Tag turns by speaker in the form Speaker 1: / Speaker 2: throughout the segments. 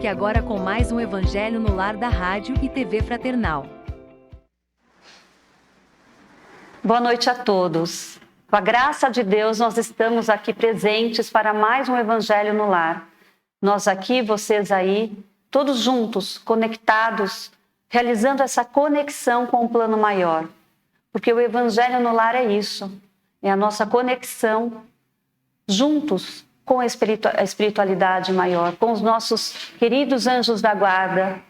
Speaker 1: Fique agora com mais um Evangelho no Lar da Rádio e TV Fraternal.
Speaker 2: Boa noite a todos. Com a graça de Deus, nós estamos aqui presentes para mais um Evangelho no Lar. Nós aqui, vocês aí, todos juntos, conectados, realizando essa conexão com o plano maior. Porque o Evangelho no Lar é isso, é a nossa conexão juntos com a espiritualidade maior, com os nossos queridos anjos da guarda.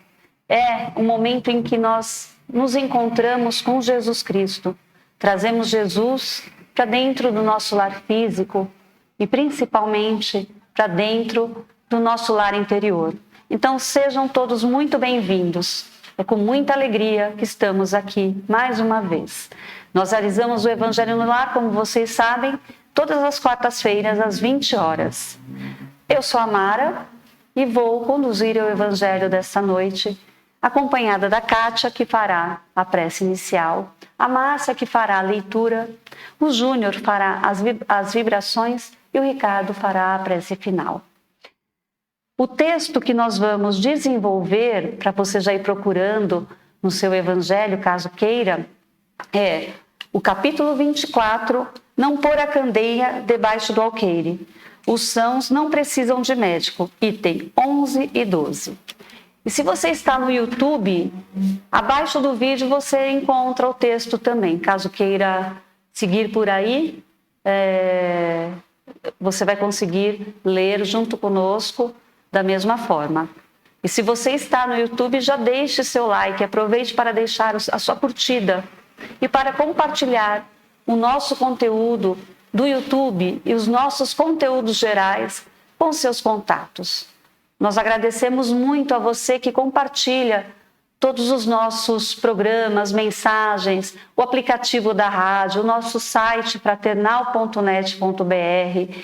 Speaker 2: É um momento em que nós nos encontramos com Jesus Cristo. Trazemos Jesus para dentro do nosso lar físico e principalmente para dentro do nosso lar interior. Então sejam todos muito bem-vindos. É com muita alegria que estamos aqui mais uma vez. Nós realizamos o Evangelho no Lar, como vocês sabem, todas as quartas-feiras, às 20 horas. Eu sou a Mara e vou conduzir o Evangelho desta noite, acompanhada da Kátia, que fará a prece inicial, a Márcia, que fará a leitura, o Júnior fará as vibrações e o Ricardo fará a prece final. O texto que nós vamos desenvolver, para você já ir procurando no seu Evangelho, caso queira, é o capítulo 24, Não pôr a candeia debaixo do alqueire. Os sãos não precisam de médico, item 11 e 12. E se você está no YouTube, abaixo do vídeo você encontra o texto também. Caso queira seguir por aí, você vai conseguir ler junto conosco da mesma forma. E se você está no YouTube, já deixe seu like, aproveite para deixar a sua curtida e para compartilhar o nosso conteúdo do YouTube e os nossos conteúdos gerais com seus contatos. Nós agradecemos muito a você que compartilha todos os nossos programas, mensagens, o aplicativo da rádio, o nosso site fraternal.net.br.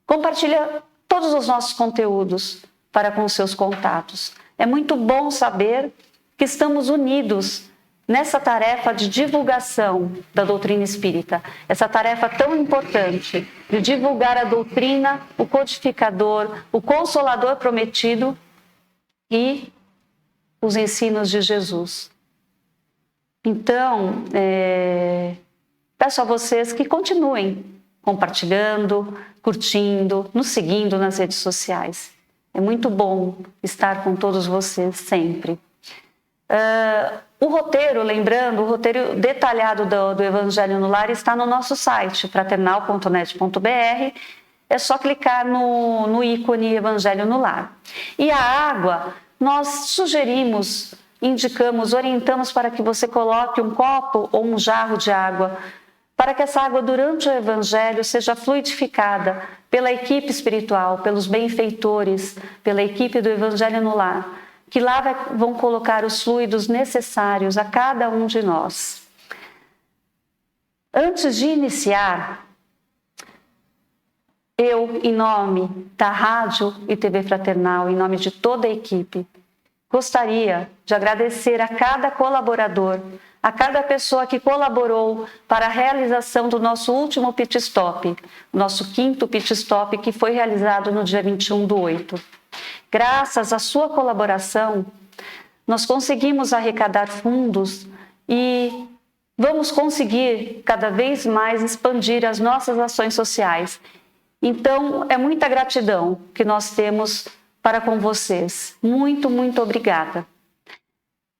Speaker 2: Compartilha todos os nossos conteúdos para com seus contatos. É muito bom saber que estamos unidos nessa tarefa de divulgação da doutrina espírita, essa tarefa tão importante de divulgar a doutrina, o codificador, o consolador prometido e os ensinos de Jesus. Então, peço a vocês que continuem compartilhando, curtindo, nos seguindo nas redes sociais. É muito bom estar com todos vocês sempre. O roteiro, lembrando, o roteiro detalhado do Evangelho no Lar está no nosso site, fraternal.net.br. É só clicar no ícone Evangelho no Lar. E a água, nós sugerimos, indicamos, orientamos para que você coloque um copo ou um jarro de água, para que essa água durante o Evangelho seja fluidificada pela equipe espiritual, pelos benfeitores, pela equipe do Evangelho no Lar, que lá vão colocar os fluidos necessários a cada um de nós. Antes de iniciar, eu, em nome da Rádio e TV Fraternal, em nome de toda a equipe, gostaria de agradecer a cada colaborador, a cada pessoa que colaborou para a realização do nosso último pit stop, o nosso 5º pit stop, que foi realizado no dia 21/8. Graças à sua colaboração, nós conseguimos arrecadar fundos e vamos conseguir cada vez mais expandir as nossas ações sociais. Então, é muita gratidão que nós temos para com vocês. Muito, muito obrigada.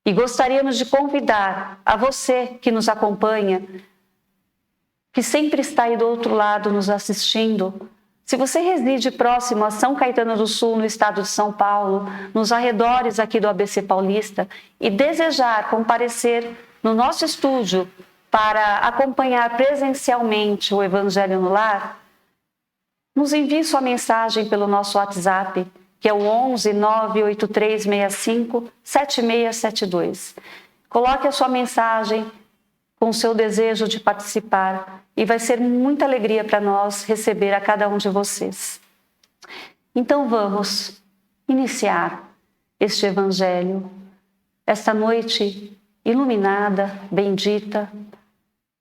Speaker 2: E gostaríamos de convidar a você que nos acompanha, que sempre está aí do outro lado nos assistindo. Se você reside próximo a São Caetano do Sul, no estado de São Paulo, nos arredores aqui do ABC Paulista, e desejar comparecer no nosso estúdio para acompanhar presencialmente o Evangelho no Lar, nos envie sua mensagem pelo nosso WhatsApp, que é o 11 98365 7672. Coloque a sua mensagem com o seu desejo de participar e vai ser muita alegria para nós receber a cada um de vocês. Então vamos iniciar este Evangelho, esta noite iluminada, bendita,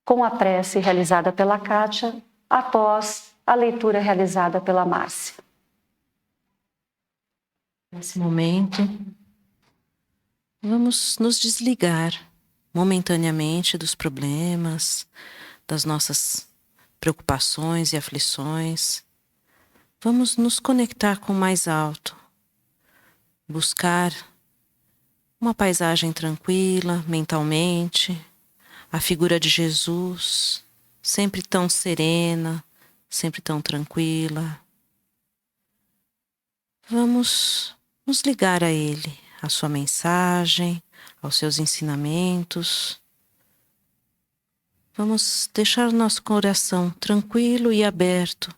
Speaker 2: com a prece realizada pela Kátia, após a leitura realizada pela Márcia.
Speaker 3: Nesse momento, vamos nos desligar momentaneamente dos problemas, das nossas preocupações e aflições. Vamos nos conectar com o mais alto, buscar uma paisagem tranquila mentalmente, a figura de Jesus, sempre tão serena, sempre tão tranquila. Vamos nos ligar a Ele, à sua mensagem, aos seus ensinamentos. Vamos deixar o nosso coração tranquilo e aberto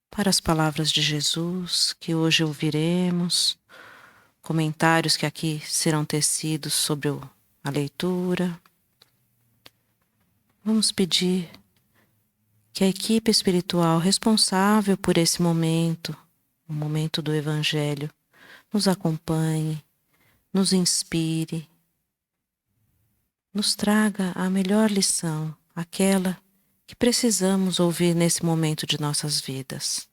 Speaker 3: para as palavras de Jesus que hoje ouviremos, comentários que aqui serão tecidos sobre a leitura. Vamos pedir que a equipe espiritual responsável por esse momento, o momento do Evangelho, nos acompanhe, nos inspire, nos traga a melhor lição, aquela que precisamos ouvir nesse momento de nossas vidas.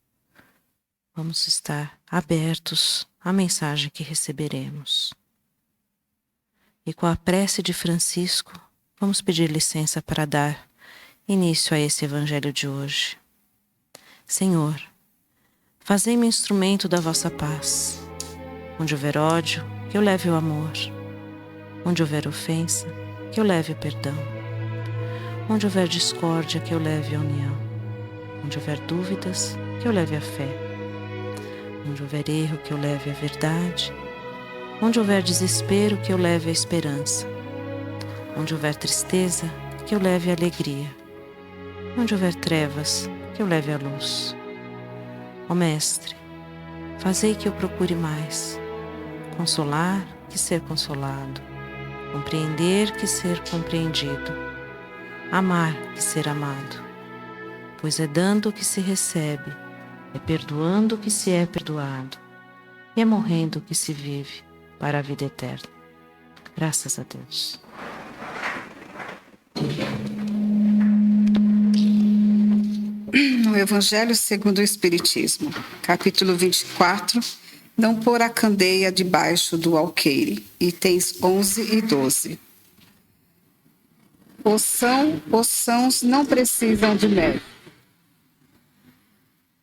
Speaker 3: Vamos estar abertos à mensagem que receberemos. E com a prece de Francisco, vamos pedir licença para dar início a esse Evangelho de hoje. Senhor, fazei-me instrumento da vossa paz. Onde houver ódio, que eu leve o amor. Onde houver ofensa, que eu leve o perdão. Onde houver discórdia, que eu leve a união. Onde houver dúvidas, que eu leve a fé. Onde houver erro, que eu leve a verdade. Onde houver desespero, que eu leve a esperança. Onde houver tristeza, que eu leve a alegria. Onde houver trevas, que eu leve a luz. Ó Mestre, fazei que eu procure mais consolar que ser consolado, compreender que ser compreendido, amar que ser amado, pois é dando que se recebe, é perdoando que se é perdoado, e é morrendo que se vive para a vida eterna. Graças a Deus.
Speaker 4: No Evangelho segundo o Espiritismo, capítulo 24, não pôr a candeia debaixo do alqueire, itens 11 e 12. Os sãos não precisam de médico.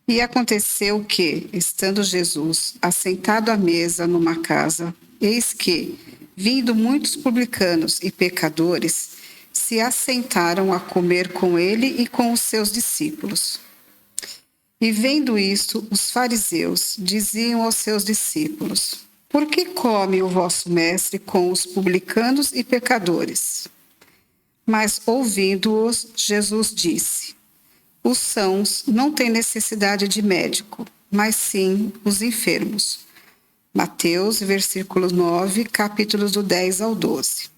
Speaker 4: E aconteceu que, estando Jesus assentado à mesa numa casa, eis que, vindo muitos publicanos e pecadores, se assentaram a comer com ele e com os seus discípulos. E vendo isto, os fariseus diziam aos seus discípulos: por que come o vosso mestre com os publicanos e pecadores? Mas, ouvindo-os, Jesus disse: os sãos não têm necessidade de médico, mas sim os enfermos. Mateus, versículo 9, capítulos do 10 ao 12.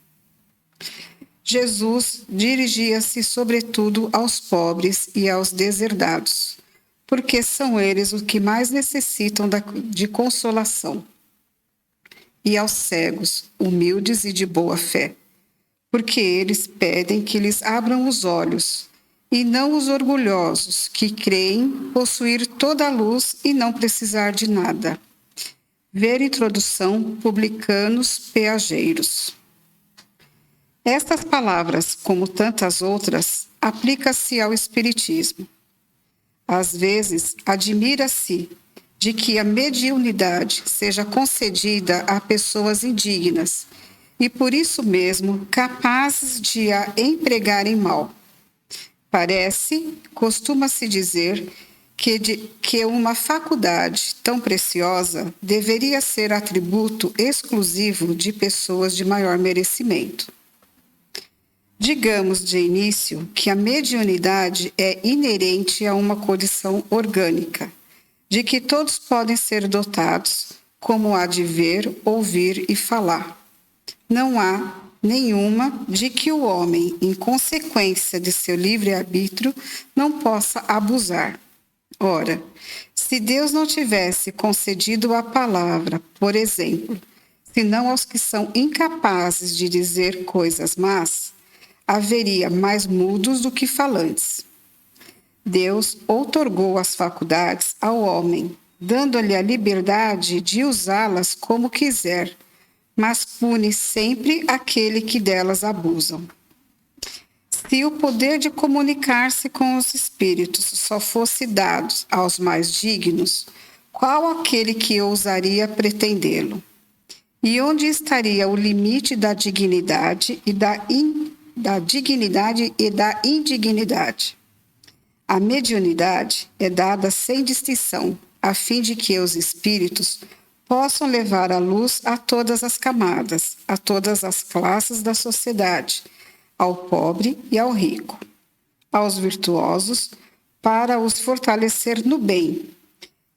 Speaker 4: Jesus dirigia-se sobretudo aos pobres e aos deserdados, porque são eles os que mais necessitam de consolação, e aos cegos, humildes e de boa fé, porque eles pedem que lhes abram os olhos, e não os orgulhosos, que creem possuir toda a luz e não precisar de nada. Ver introdução, publicanos peageiros. Estas palavras, como tantas outras, aplicam-se ao Espiritismo. Às vezes, admira-se de que a mediunidade seja concedida a pessoas indignas e, por isso mesmo, capazes de a empregarem mal. Costuma-se dizer que uma faculdade tão preciosa deveria ser atributo exclusivo de pessoas de maior merecimento. Digamos de início que a mediunidade é inerente a uma condição orgânica, de que todos podem ser dotados, como há de ver, ouvir e falar. Não há nenhuma de que o homem, em consequência de seu livre-arbítrio, não possa abusar. Ora, se Deus não tivesse concedido a palavra, por exemplo, senão aos que são incapazes de dizer coisas más, haveria mais mudos do que falantes. Deus outorgou as faculdades ao homem, dando-lhe a liberdade de usá-las como quiser, mas pune sempre aquele que delas abusam. Se o poder de comunicar-se com os espíritos só fosse dado aos mais dignos, qual aquele que ousaria pretendê-lo? E onde estaria o limite da dignidade e da indignidade? A mediunidade é dada sem distinção, a fim de que os espíritos possam levar a luz a todas as camadas, a todas as classes da sociedade, ao pobre e ao rico, aos virtuosos, para os fortalecer no bem,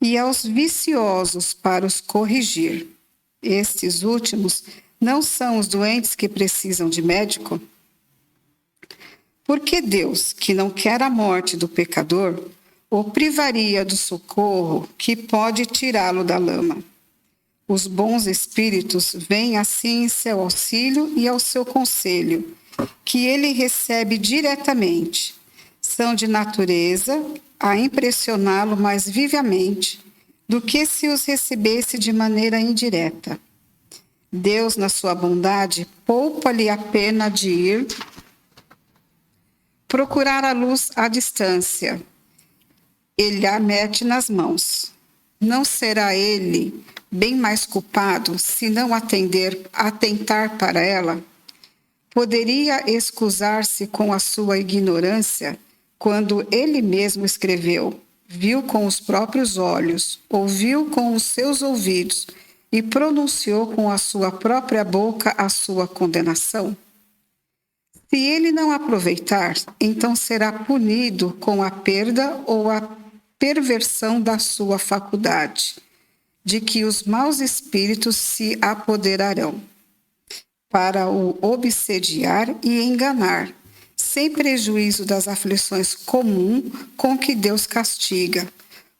Speaker 4: e aos viciosos, para os corrigir. Estes últimos não são os doentes que precisam de médico? Porque Deus, que não quer a morte do pecador, o privaria do socorro que pode tirá-lo da lama. Os bons espíritos vêm assim em seu auxílio e ao seu conselho, que ele recebe diretamente. São de natureza a impressioná-lo mais vivamente do que se os recebesse de maneira indireta. Deus, na sua bondade, poupa-lhe a pena de ir procurar a luz à distância. Ele a mete nas mãos. Não será ele bem mais culpado se não atentar para ela? Poderia excusar-se com a sua ignorância quando ele mesmo escreveu, viu com os próprios olhos, ouviu com os seus ouvidos e pronunciou com a sua própria boca a sua condenação? Se ele não aproveitar, então será punido com a perda ou a perversão da sua faculdade, de que os maus espíritos se apoderarão, para o obsediar e enganar, sem prejuízo das aflições comuns com que Deus castiga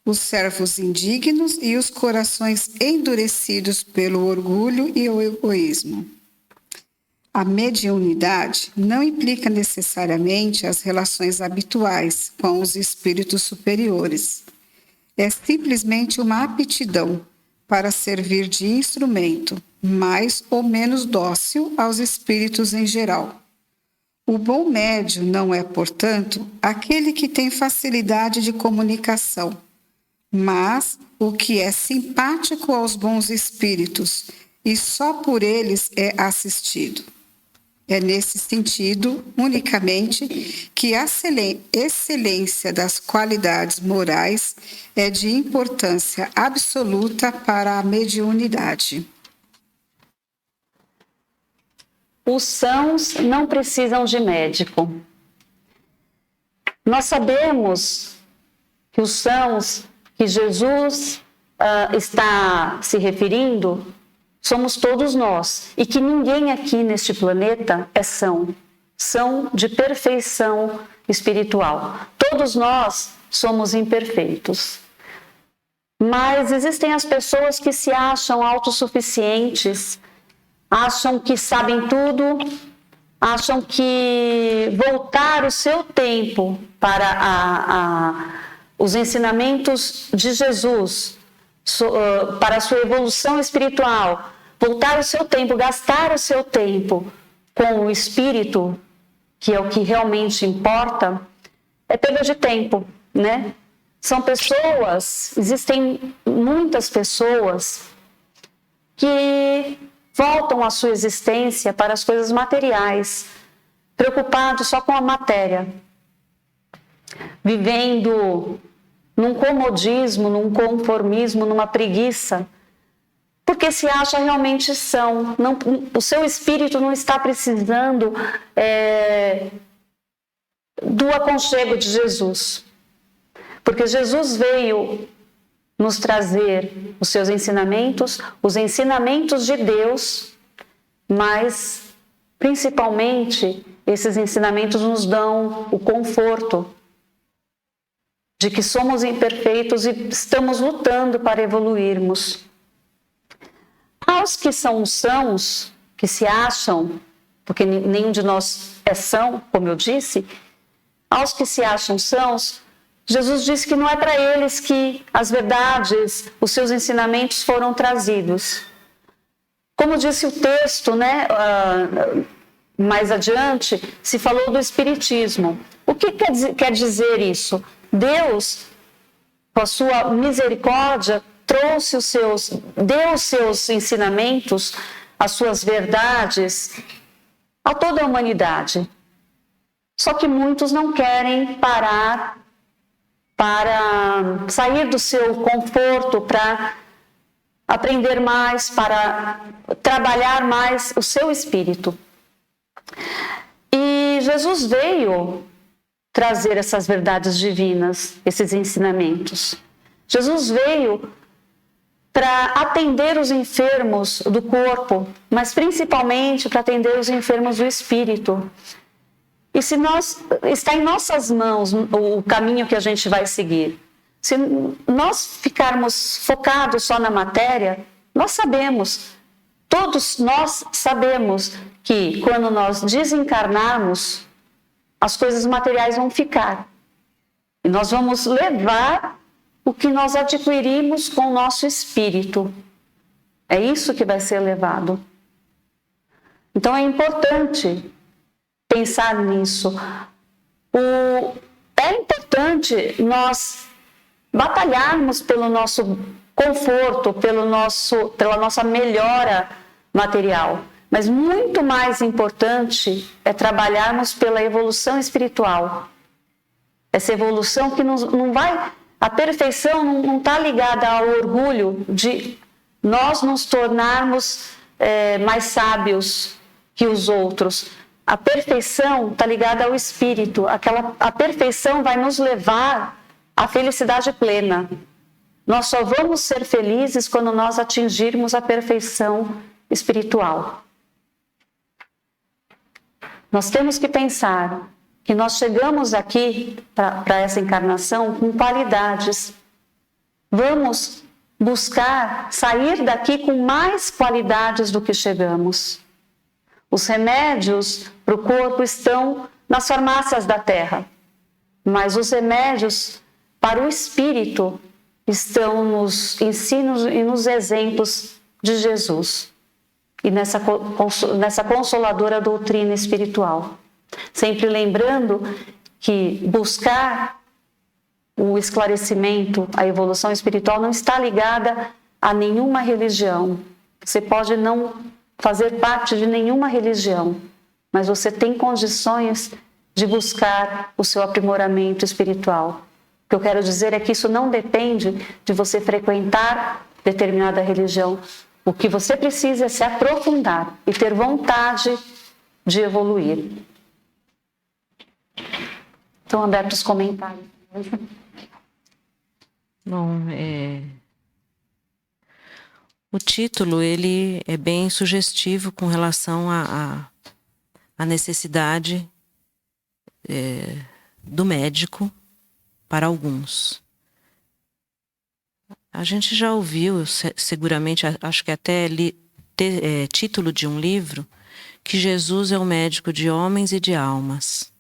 Speaker 4: os servos indignos e os corações endurecidos pelo orgulho e o egoísmo. A mediunidade não implica necessariamente as relações habituais com os espíritos superiores. É simplesmente uma aptidão para servir de instrumento, mais ou menos dócil aos espíritos em geral. O bom médium não é, portanto, aquele que tem facilidade de comunicação, mas o que é simpático aos bons espíritos e só por eles é assistido. É nesse sentido, unicamente, que a excelência das qualidades morais é de importância absoluta para a mediunidade.
Speaker 2: Os sãos não precisam de médico. Nós sabemos que os sãos que Jesus está se referindo somos todos nós, e que ninguém aqui neste planeta é são de perfeição espiritual. Todos nós somos imperfeitos. Mas existem as pessoas que se acham autossuficientes, acham que sabem tudo, acham que voltar o seu tempo para os ensinamentos de Jesus, para a sua evolução espiritual, voltar o seu tempo, gastar o seu tempo com o espírito, que é o que realmente importa, é perda de tempo, né? São pessoas, existem muitas pessoas que voltam a sua existência para as coisas materiais, preocupados só com a matéria, vivendo num comodismo, num conformismo, numa preguiça, porque se acha realmente são. Não, o seu espírito não está precisando do aconchego de Jesus, porque Jesus veio nos trazer os seus ensinamentos, os ensinamentos de Deus, mas principalmente esses ensinamentos nos dão o conforto de que somos imperfeitos e estamos lutando para evoluirmos. Aos que são sãos, que se acham, porque nenhum de nós é são, como eu disse, aos que se acham sãos, Jesus disse que não é para eles que as verdades, os seus ensinamentos foram trazidos. Como disse o texto, né, mais adiante, se falou do Espiritismo. O que quer dizer isso? Deus, com a sua misericórdia, deu os seus ensinamentos, as suas verdades a toda a humanidade. Só que muitos não querem parar para sair do seu conforto, para aprender mais, para trabalhar mais o seu espírito. E Jesus veio trazer essas verdades divinas, esses ensinamentos. Jesus veio para atender os enfermos do corpo, mas principalmente para atender os enfermos do espírito. E se está em nossas mãos o caminho que a gente vai seguir. Se nós ficarmos focados só na matéria, nós sabemos, todos nós sabemos que quando nós desencarnarmos, as coisas materiais vão ficar. E nós vamos levar o que nós adquirimos com o nosso espírito. É isso que vai ser levado. Então é importante pensar nisso. É importante nós batalharmos pelo nosso conforto, pela nossa melhora material. Mas muito mais importante é trabalharmos pela evolução espiritual. Essa evolução que não vai... A perfeição não está ligada ao orgulho de nós nos tornarmos mais sábios que os outros. A perfeição está ligada ao espírito. A perfeição vai nos levar à felicidade plena. Nós só vamos ser felizes quando nós atingirmos a perfeição espiritual. Nós temos que pensar que nós chegamos aqui para essa encarnação com qualidades. Vamos buscar sair daqui com mais qualidades do que chegamos. Os remédios para o corpo estão nas farmácias da terra, mas os remédios para o espírito estão nos ensinos e nos exemplos de Jesus e nessa consoladora doutrina espiritual. Sempre lembrando que buscar o esclarecimento, a evolução espiritual não está ligada a nenhuma religião. Você pode não fazer parte de nenhuma religião, mas você tem condições de buscar o seu aprimoramento espiritual. O que eu quero dizer é que isso não depende de você frequentar determinada religião. O que você precisa é se aprofundar e ter vontade de evoluir. Estão abertos os comentários.
Speaker 3: Bom, o título ele é bem sugestivo com relação à necessidade do médico para alguns. A gente já ouviu, seguramente, acho que até título de um livro, que Jesus é o médico de homens e de almas.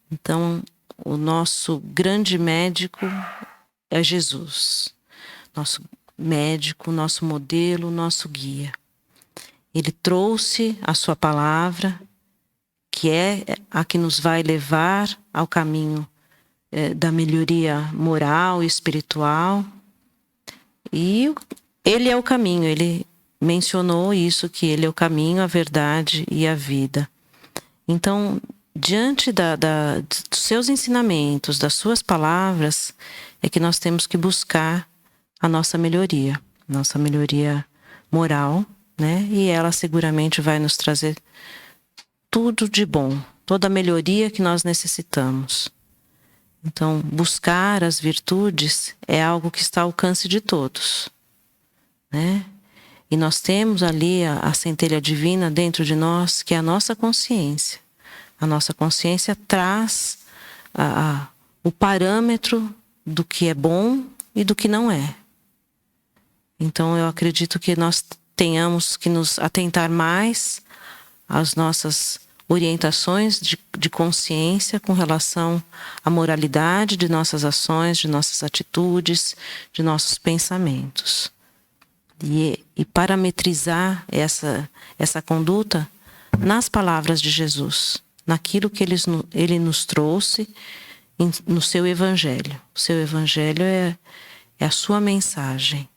Speaker 3: Então, o nosso grande médico é Jesus. Nosso médico, nosso modelo, nosso guia. Ele trouxe a sua palavra, que é a que nos vai levar ao caminho da melhoria moral e espiritual. E ele é o caminho, ele mencionou isso, que ele é o caminho, a verdade e a vida. Então, diante dos seus ensinamentos, das suas palavras, é que nós temos que buscar a nossa melhoria moral, né? E ela seguramente vai nos trazer tudo de bom, toda a melhoria que nós necessitamos. Então, buscar as virtudes é algo que está ao alcance de todos, né? E nós temos ali a centelha divina dentro de nós, que é a nossa consciência. A nossa consciência traz o parâmetro do que é bom e do que não é. Então, eu acredito que nós tenhamos que nos atentar mais às nossas orientações de consciência com relação à moralidade de nossas ações, de nossas atitudes, de nossos pensamentos. E parametrizar essa conduta nas palavras de Jesus, naquilo que ele nos trouxe no seu Evangelho. O seu Evangelho é a sua mensagem,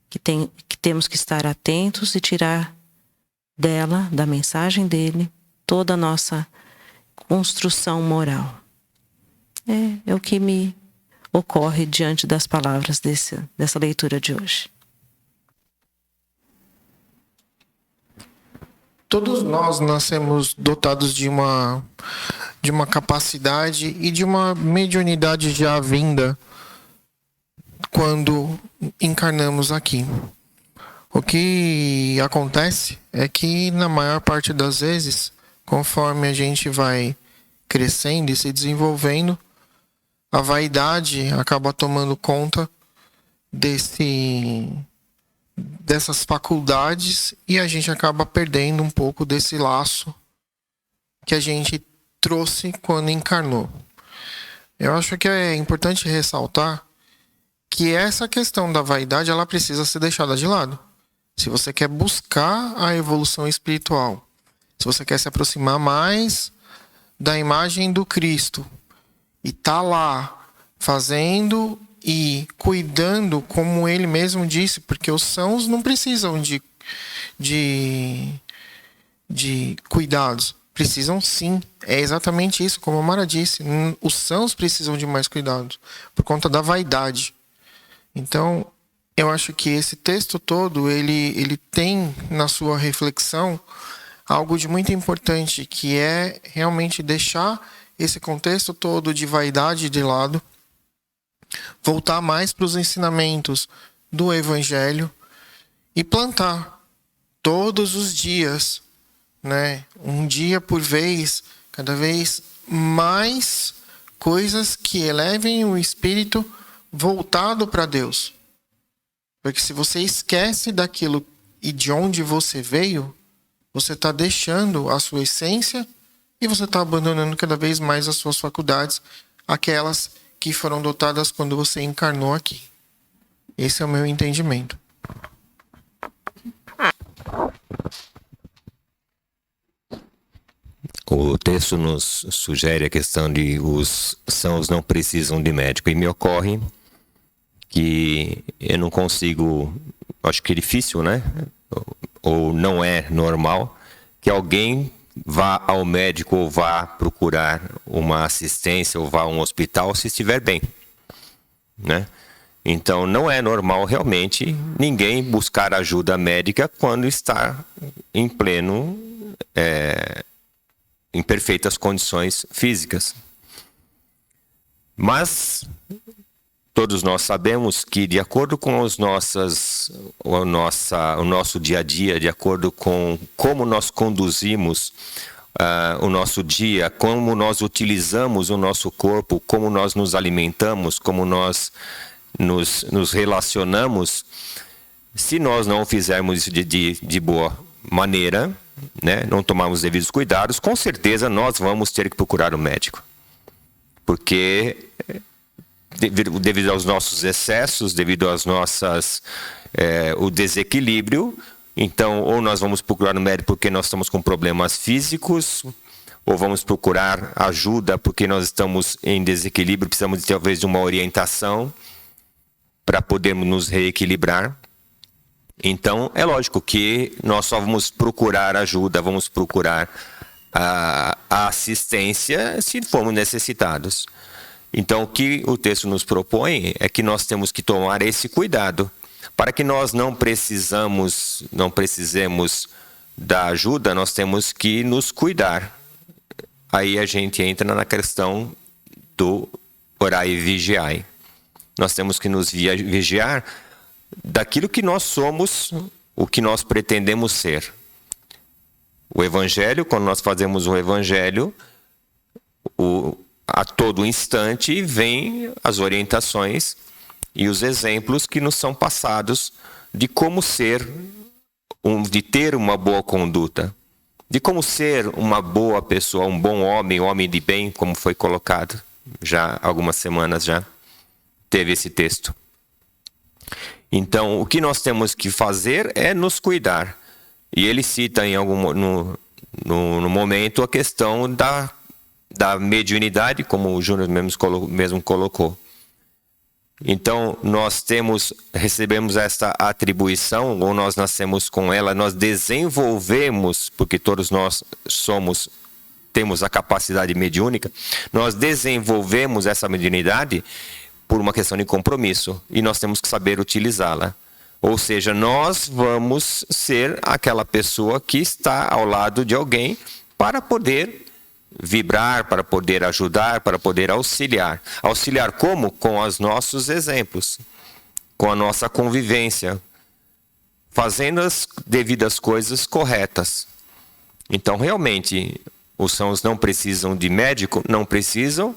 Speaker 3: que temos que estar atentos e tirar dela, da mensagem dele, toda a nossa construção moral. É o que me ocorre diante das palavras dessa leitura de hoje.
Speaker 5: Todos nós nascemos dotados de uma capacidade e de uma mediunidade já vinda quando encarnamos aqui. O que acontece é que, na maior parte das vezes, conforme a gente vai crescendo e se desenvolvendo, a vaidade acaba tomando conta dessas faculdades e a gente acaba perdendo um pouco desse laço que a gente trouxe quando encarnou. Eu acho que é importante ressaltar que essa questão da vaidade, ela precisa ser deixada de lado. Se você quer buscar a evolução espiritual, se você quer se aproximar mais da imagem do Cristo e tá lá fazendo e cuidando, como ele mesmo disse, porque os sãos não precisam de cuidados. Precisam sim. É exatamente isso, como a Mara disse. Os sãos precisam de mais cuidados por conta da vaidade. Então, eu acho que esse texto todo, ele tem na sua reflexão algo de muito importante, que é realmente deixar esse contexto todo de vaidade de lado, voltar mais para os ensinamentos do Evangelho e plantar todos os dias, né? Um dia por vez, cada vez mais coisas que elevem o espírito voltado para Deus. Porque se você esquece daquilo e de onde você veio, você está deixando a sua essência e você está abandonando cada vez mais as suas faculdades, aquelas que foram dotadas quando você encarnou aqui. Esse é o meu entendimento.
Speaker 6: O texto nos sugere a questão de os sãos não precisam de médico. E me ocorre que eu não consigo, acho que é difícil, né? Ou não é normal que alguém vá ao médico ou vá procurar uma assistência ou vá a um hospital se estiver bem, né? Então não é normal realmente ninguém buscar ajuda médica quando está em pleno, em perfeitas condições físicas. Mas todos nós sabemos que, de acordo com o nosso dia a dia, de acordo com como nós conduzimos o nosso dia, como nós utilizamos o nosso corpo, como nós nos alimentamos, como nós nos relacionamos, se nós não fizermos isso de boa maneira, né, não tomarmos devidos cuidados, com certeza nós vamos ter que procurar um médico. Porque devido aos nossos excessos, devido às nossas o desequilíbrio, então ou nós vamos procurar um médico porque nós estamos com problemas físicos, ou vamos procurar ajuda porque nós estamos em desequilíbrio, precisamos talvez de uma orientação para podermos nos reequilibrar. Então é lógico que nós só vamos procurar ajuda, vamos procurar a assistência se formos necessitados. Então, o que o texto nos propõe é que nós temos que tomar esse cuidado para que nós não precisemos da ajuda, nós temos que nos cuidar. Aí a gente entra na questão do orai e vigiai. Nós temos que nos vigiar daquilo que nós somos, o que nós pretendemos ser. O Evangelho, quando nós fazemos o Evangelho, a todo instante vem as orientações e os exemplos que nos são passados de como ser, de ter uma boa conduta, de como ser uma boa pessoa, um bom homem de bem, como foi colocado já há algumas semanas já teve esse texto. Então, o que nós temos que fazer é nos cuidar. E ele cita no momento a questão da mediunidade, como o Júnior mesmo colocou. Então, recebemos esta atribuição, ou nós nascemos com ela, nós desenvolvemos, porque todos nós temos a capacidade mediúnica, nós desenvolvemos essa mediunidade por uma questão de compromisso, e nós temos que saber utilizá-la. Ou seja, nós vamos ser aquela pessoa que está ao lado de alguém para poder vibrar, para poder ajudar, para poder auxiliar. Auxiliar como? Com os nossos exemplos, com a nossa convivência, fazendo as devidas coisas corretas. Então, realmente, os sãos não precisam de médico? Não precisam,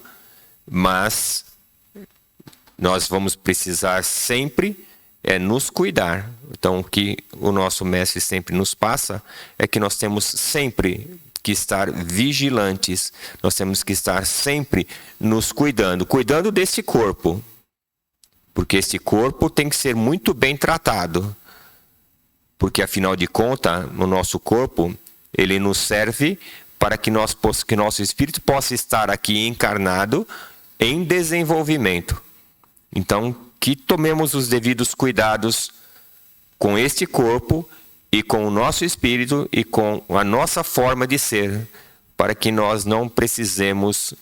Speaker 6: mas nós vamos precisar sempre nos cuidar. Então, o que o nosso mestre sempre nos passa é que nós temos sempre que estar vigilantes, nós temos que estar sempre nos cuidando desse corpo, porque esse corpo tem que ser muito bem tratado, porque afinal de contas, o nosso corpo, ele nos serve para que nosso espírito possa estar aqui encarnado em desenvolvimento. Então, que tomemos os devidos cuidados com este corpo e com o nosso espírito e com a nossa forma de ser, para que nós não precisemos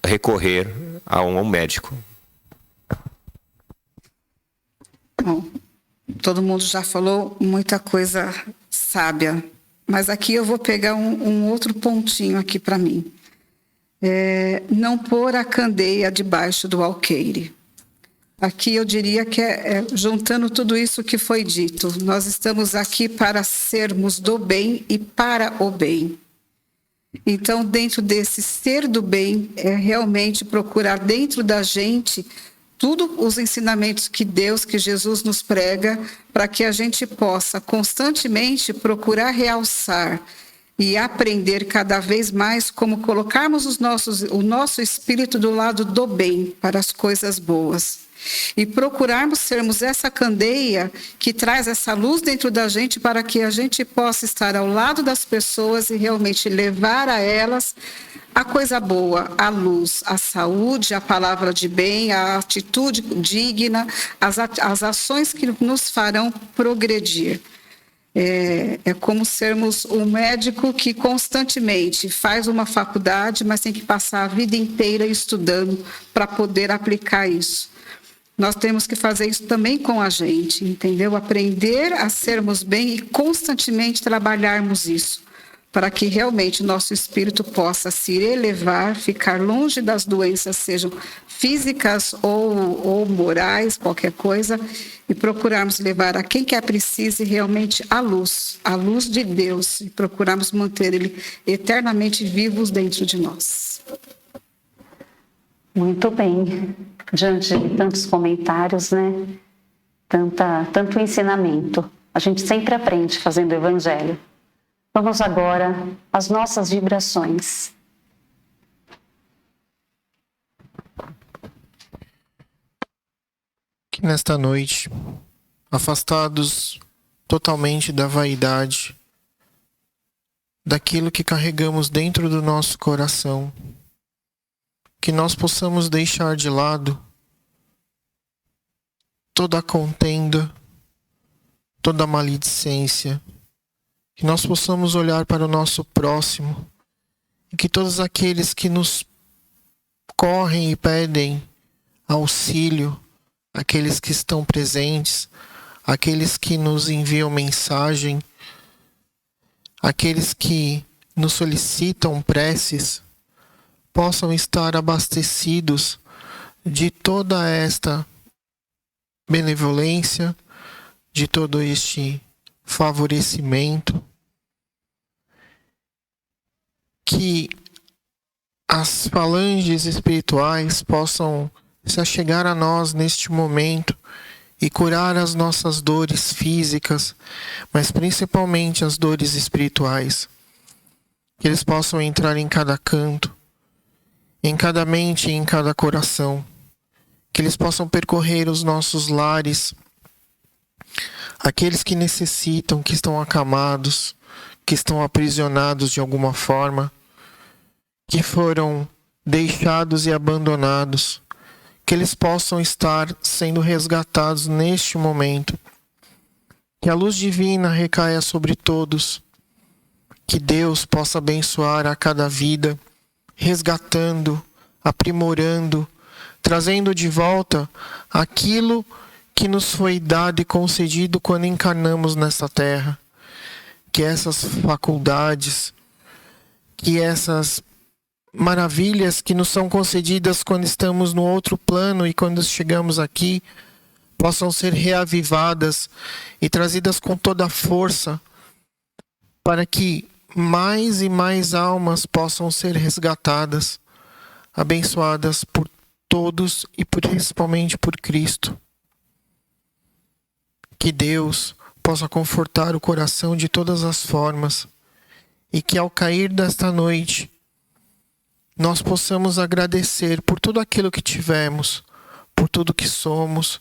Speaker 6: recorrer a um médico.
Speaker 4: Bom, todo mundo já falou muita coisa sábia, mas aqui eu vou pegar um outro pontinho aqui para mim. Não pôr a candeia debaixo do alqueire. Aqui eu diria que juntando tudo isso que foi dito, nós estamos aqui para sermos do bem e para o bem. Então, dentro desse ser do bem, é realmente procurar dentro da gente todos os ensinamentos que Deus, que Jesus nos prega, para que a gente possa constantemente procurar realçar e aprender cada vez mais como colocarmos o nosso espírito do lado do bem para as coisas boas. E procurarmos sermos essa candeia que traz essa luz dentro da gente para que a gente possa estar ao lado das pessoas e realmente levar a elas a coisa boa, a luz, a saúde, a palavra de bem, a atitude digna, as ações que nos farão progredir. É como sermos um médico que constantemente faz uma faculdade, mas tem que passar a vida inteira estudando para poder aplicar isso. Nós temos que fazer isso também com a gente, entendeu? Aprender a sermos bem e constantemente trabalharmos isso, para que realmente o nosso espírito possa se elevar, ficar longe das doenças, sejam físicas ou morais, qualquer coisa, e procurarmos levar a quem quer precise realmente a luz de Deus, e procurarmos manter Ele eternamente vivos dentro de nós.
Speaker 2: Muito bem. Diante de tantos comentários, né? Tanto ensinamento. A gente sempre aprende fazendo o Evangelho. Vamos agora às nossas vibrações.
Speaker 5: Que nesta noite, afastados totalmente da vaidade, daquilo que carregamos dentro do nosso coração, que nós possamos deixar de lado toda a contenda, toda a maledicência, que nós possamos olhar para o nosso próximo e que todos aqueles que nos correm e pedem auxílio, aqueles que estão presentes, aqueles que nos enviam mensagem, aqueles que nos solicitam preces, possam estar abastecidos de toda esta benevolência, de todo este favorecimento, que as falanges espirituais possam se achegar a nós neste momento e curar as nossas dores físicas, mas principalmente as dores espirituais. que eles possam entrar em cada canto, em cada mente e em cada coração, que eles possam percorrer os nossos lares, aqueles que necessitam, que estão acamados, que estão aprisionados de alguma forma, que foram deixados e abandonados, que eles possam estar sendo resgatados neste momento. Que a luz divina recaia sobre todos, que Deus possa abençoar a cada vida, resgatando, aprimorando, trazendo de volta aquilo que nos foi dado e concedido quando encarnamos nessa terra. Que essas faculdades, que essas maravilhas que nos são concedidas quando estamos no outro plano e quando chegamos aqui, possam ser reavivadas e trazidas com toda a força, para que mais e mais almas possam ser resgatadas, abençoadas por todos e principalmente por Cristo. Que Deus possa confortar o coração de todas as formas e que ao cair desta noite nós possamos agradecer por tudo aquilo que tivemos, por tudo que somos,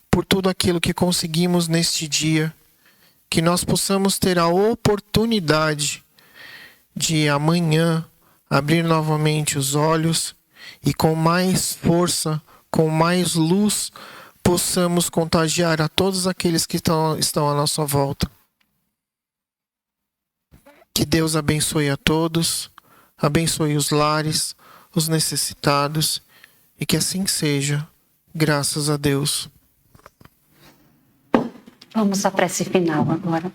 Speaker 5: por tudo aquilo que conseguimos neste dia, que nós possamos ter a oportunidade de amanhã abrir novamente os olhos e com mais força, com mais luz, possamos contagiar a todos aqueles que estão à nossa volta. Que Deus abençoe a todos, abençoe os lares, os necessitados, e que assim seja, graças a Deus.
Speaker 2: Vamos à prece final agora.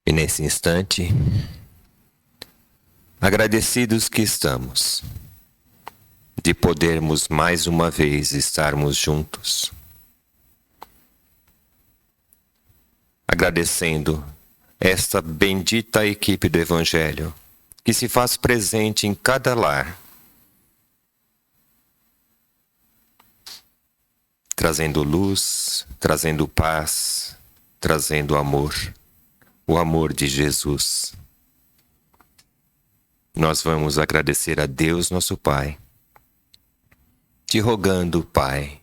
Speaker 6: E nesse instante, agradecidos que estamos de podermos mais uma vez estarmos juntos, agradecendo esta bendita equipe do Evangelho que se faz presente em cada lar, trazendo luz, trazendo paz, trazendo amor, o amor de Jesus. Nós vamos agradecer a Deus, nosso Pai, te rogando, Pai,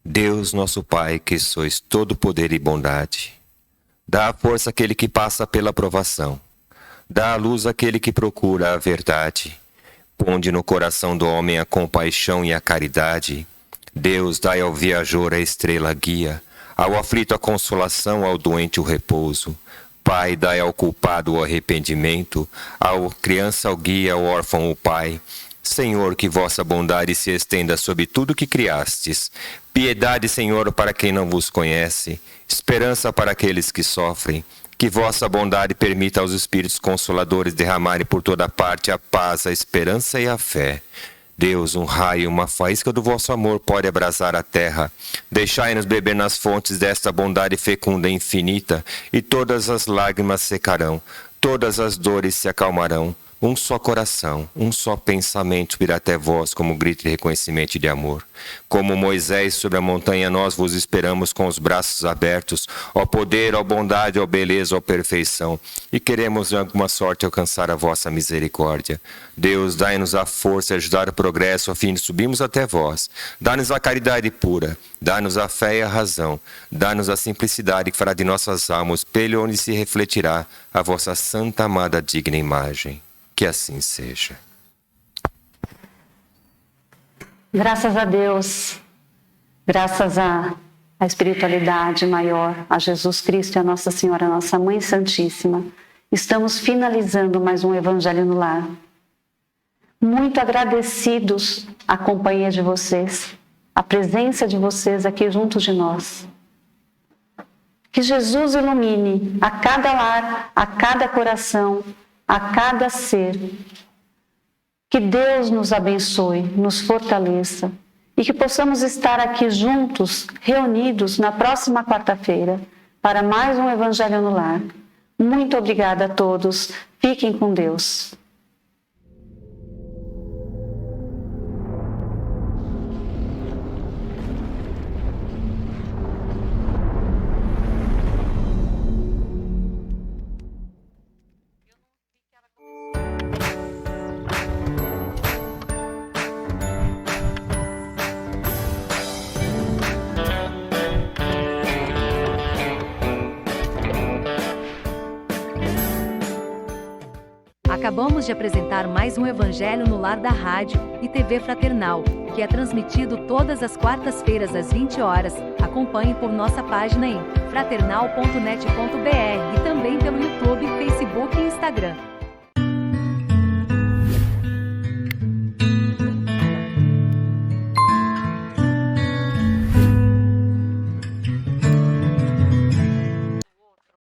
Speaker 6: Deus, nosso Pai, que sois todo poder e bondade, dá a força àquele que passa pela provação, dá a luz àquele que procura a verdade, ponde no coração do homem a compaixão e a caridade. Deus, dai ao viajor a estrela guia, ao aflito a consolação, ao doente o repouso. Pai, dai ao culpado o arrependimento, ao criança o guia, ao órfão o pai. Senhor, que vossa bondade se estenda sobre tudo que criastes. Piedade, Senhor, para quem não vos conhece. Esperança para aqueles que sofrem. Que vossa bondade permita aos Espíritos Consoladores derramarem por toda parte a paz, a esperança e a fé. Deus, um raio, uma faísca do vosso amor pode abrasar a terra. Deixai-nos beber nas fontes desta bondade fecunda e infinita, e todas as lágrimas secarão, todas as dores se acalmarão. Um só coração, um só pensamento virá até vós como grito de reconhecimento e de amor. Como Moisés sobre a montanha, nós vos esperamos com os braços abertos, ó poder, ó bondade, ó beleza, ó perfeição, e queremos de alguma sorte alcançar a vossa misericórdia. Deus, dai-nos a força e ajudar o progresso a fim de subirmos até vós. Dá-nos a caridade pura, dá-nos a fé e a razão, dá-nos a simplicidade que fará de nossas almas espelho onde se refletirá a vossa santa, amada, digna imagem. Que assim seja.
Speaker 2: Graças a Deus, graças à espiritualidade maior, a Jesus Cristo e a Nossa Senhora, a nossa Mãe Santíssima, estamos finalizando mais um Evangelho no Lar. Muito agradecidos à companhia de vocês, à presença de vocês aqui junto de nós. Que Jesus ilumine a cada lar, a cada coração, a cada ser. Que Deus nos abençoe, nos fortaleça e que possamos estar aqui juntos, reunidos na próxima quarta-feira para mais um Evangelho no Lar. Muito obrigada a todos. Fiquem com Deus.
Speaker 1: Acabamos de apresentar mais um Evangelho no Lar da Rádio e TV Fraternal, que é transmitido todas as quartas-feiras às 20 horas. Acompanhe por nossa página em fraternal.net.br e também pelo YouTube, Facebook e Instagram.